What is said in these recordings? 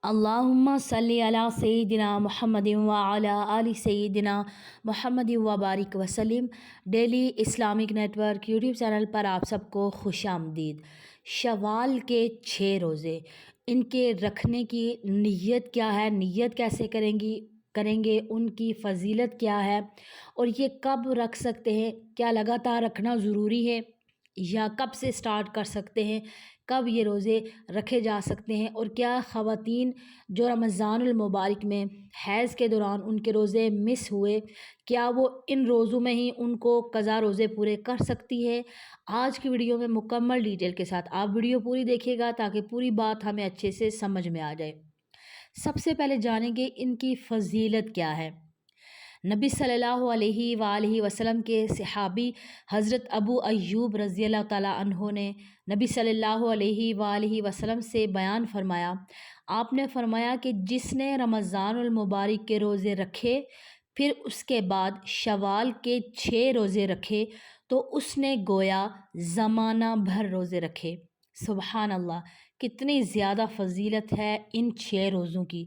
अल्लाहुम्मा सल्ली अला सय्यिदिना मुहम्मदिन व अला आलि सय्यिदिना मुहम्मदिन व बारिक वसल्लम। Daily Islamic network YouTube channel पर आप सबको खुशामदीद। शवाल के 6 रोज़े, इनके रखने की नीयत क्या है, नीयत कैसे करेंगे, उनकी फ़जीलत क्या है और ये कब रख सकते हैं, क्या लगातार रखना ज़रूरी है या कब से स्टार्ट कर सकते हैं, कब ये रोज़े रखे जा सकते हैं और क्या ख़वातीन जो रमज़ानुल मुबारक में हैज़ के दौरान उनके रोज़े मिस हुए, क्या वो इन रोज़ों में ही उनको क़ज़ा रोज़े पूरे कर सकती है। आज की वीडियो में मुकम्मल डिटेल के साथ आप वीडियो पूरी देखिएगा ताकि पूरी बात हमें अच्छे से समझ में आ जाए। सबसे पहले जानेंगे इनकी फ़जीलत क्या है। नबी सल्लल्लाहु अलैहि वसल्लम के सहाबी हज़रत अबू अय्यूब रज़ियल्लाहु ताला अन्हो ने नबी सल्लल्लाहु अलैहि वसल्लम से बयान फरमाया, आपने फरमाया कि जिसने रमज़ानुल मुबारक के रोज़े रखे फिर उसके बाद शवाल के 6 रोज़े रखे तो उसने गोया ज़माना भर रोज़े रखे। सुबहान अल्लाह, कितनी ज़्यादा फ़जीलत है इन 6 रोज़ों की।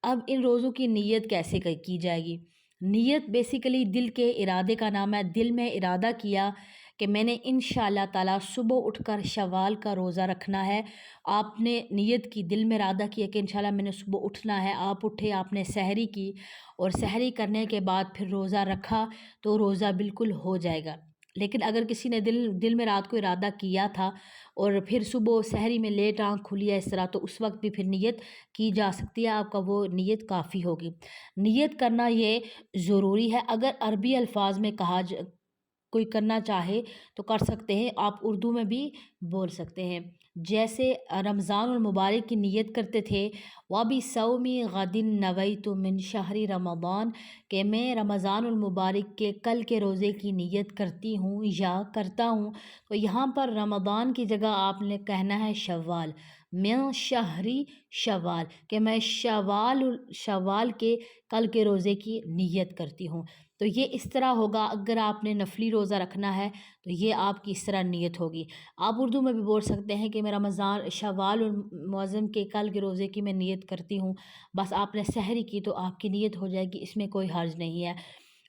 अब इन रोज़ों की नीयत कैसे की जाएगी। नीयत बेसिकली दिल के इरादे का नाम है। दिल में इरादा किया कि मैंने इंशाअल्लाह ताला सुबह उठकर शवाल का रोज़ा रखना है। आपने नीयत की, दिल में इरादा किया कि इंशाअल्लाह मैंने सुबह उठना है। आप उठे, आपने सहरी की और सहरी करने के बाद फिर रोज़ा रखा तो रोज़ा बिल्कुल हो जाएगा। लेकिन अगर किसी ने दिल में रात को इरादा किया था और फिर सुबह सहरी में लेट आँख खुली है इस तरह, तो उस वक्त भी फिर नीयत की जा सकती है। आपका वो नीयत काफ़ी होगी। नीयत करना ये ज़रूरी है। अगर अरबी अल्फाज में कोई करना चाहे तो कर सकते हैं, आप उर्दू में भी बोल सकते हैं। जैसे रमज़ानुल मुबारक की नीयत करते थे, वबी सौमी गदिन नवैतु मिन शहरी रमज़ान, कि मैं रमज़ानुल मुबारक के कल के रोज़े की नीयत करती हूँ या करता हूँ। तो यहाँ पर रमज़ान की जगह आपने कहना है शव्वाल, मैं शहरी शवाल, कि मैं शवाल के कल के रोज़े की नीयत करती हूँ। तो ये इस तरह होगा। अगर आपने नफली रोज़ा रखना है तो ये आपकी इस तरह नीयत होगी। आप उर्दू में भी बोल सकते हैं कि मैं रमज़ान शवाल मुअज़्ज़म के कल के रोज़े की मैं नीयत करती हूँ। बस आपने सहरी की तो आपकी नीयत हो जाएगी, इसमें कोई हर्ज नहीं है।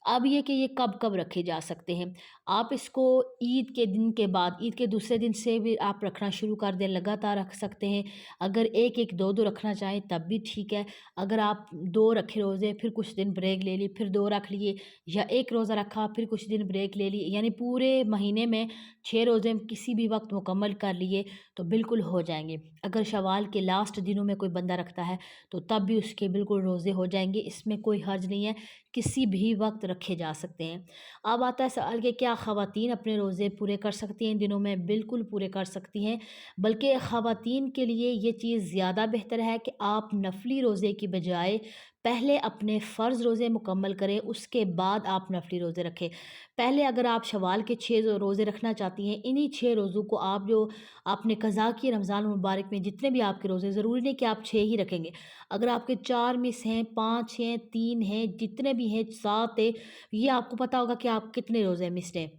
अब ये कि ये कब कब रखे जा सकते हैं। आप इसको ईद के दिन के बाद, ईद के दूसरे दिन से भी आप रखना शुरू कर दें, लगातार रख सकते हैं। अगर एक एक दो दो रखना चाहें तब भी ठीक है। अगर आप 2 रखे रोज़े, फिर कुछ दिन ब्रेक ले ली, फिर 2 रख लिए, या एक रोज़ा रखा फिर कुछ दिन ब्रेक ले ली, यानी पूरे महीने में 6 रोज़े किसी भी वक्त मुकम्मल कर लिए तो बिल्कुल हो जाएंगे। अगर शवाल के लास्ट दिनों में कोई बंदा रखता है तो तब भी उसके बिल्कुल रोज़े हो जाएंगे, इसमें कोई हर्ज नहीं है, किसी भी वक्त रखे जा सकते हैं। अब आता है सवाल कि क्या ख़वातीन अपने रोज़े पूरे कर सकती हैं इन दिनों में। बिल्कुल पूरे कर सकती हैं, बल्कि ख़वातीन के लिए ये चीज़ ज़्यादा बेहतर है कि आप नफली रोज़े की बजाय पहले अपने फ़र्ज़ रोज़े मुकम्मल करें, उसके बाद आप नफली रोज़े रखें। पहले अगर आप शवाल के 6 रोज़े रखना चाहती हैं, इन्हीं 6 रोज़ों को आप जो आपने क़ज़ा किए रमज़ान मुबारक में, जितने भी आपके रोज़े, ज़रूरी नहीं कि आप 6 ही रखेंगे। अगर आपके 4 मिस हैं, 5 हैं, 3 हैं, जितने भी हैं, 7 है, ये आपको पता होगा कि आप कितने रोज़े मिस्ड हैं।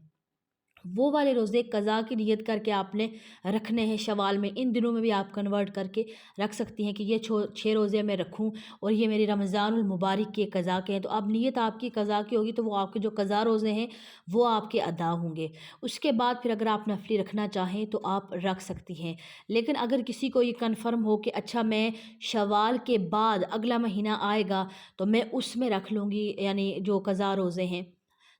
वो वाले रोज़े क़ज़ा की नीयत करके आपने रखने हैं शवाल में। इन दिनों में भी आप कन्वर्ट करके रख सकती हैं कि ये 6 रोज़े मैं रखूँ और ये मेरी रमज़ानुल मुबारक के क़ज़ा के हैं। तो अब नीयत आपकी क़ज़ा की होगी तो वो आपके जो क़ज़ा रोज़े हैं वो आपके अदा होंगे। उसके बाद फिर अगर आप नफली रखना चाहें तो आप रख सकती हैं। लेकिन अगर किसी को ये कन्फ़र्म हो कि अच्छा मैं शवाल के बाद अगला महीना आएगा तो मैं उसमें रख लूँगी, यानी जो क़ज़ा रोज़े हैं,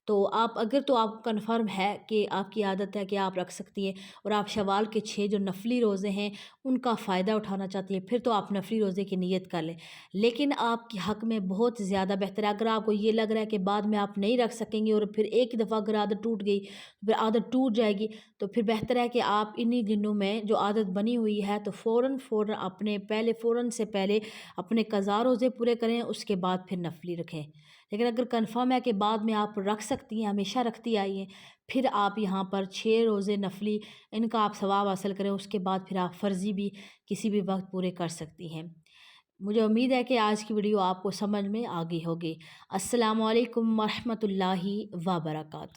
तो आप अगर तो आप कन्फ़र्म है कि आपकी आदत है कि आप रख सकती हैं और आप शवाल के 6 जो नफली रोज़े हैं उनका फ़ायदा उठाना चाहती हैं, फिर तो आप नफली रोज़े की नीयत कर लें। लेकिन आपके हक़ में बहुत ज़्यादा बेहतर है, अगर आपको ये लग रहा है कि बाद में आप नहीं रख सकेंगी और फिर एक ही दफ़ा अगर आदत टूट गई, फिर आदत टूट जाएगी, तो फिर बेहतर है कि आप इन्हीं दिनों में जो आदत बनी हुई है तो फ़ौरन से पहले अपने क़ज़ा रोज़े पूरे करें, उसके बाद फिर नफली रखें। लेकिन अगर कन्फ़र्म है कि बाद में आप रख सकती हैं, हमेशा रखती आई हैं, फिर आप यहाँ पर 6 रोज़े नफली, इनका आप सवाब हासिल करें, उसके बाद फिर आप फ़र्ज़ी भी किसी भी वक्त पूरे कर सकती हैं। मुझे उम्मीद है कि आज की वीडियो आपको समझ में आ गई होगी। अस्सलामु अलैकुम वरहमतुल्लाहि व बरकातहू।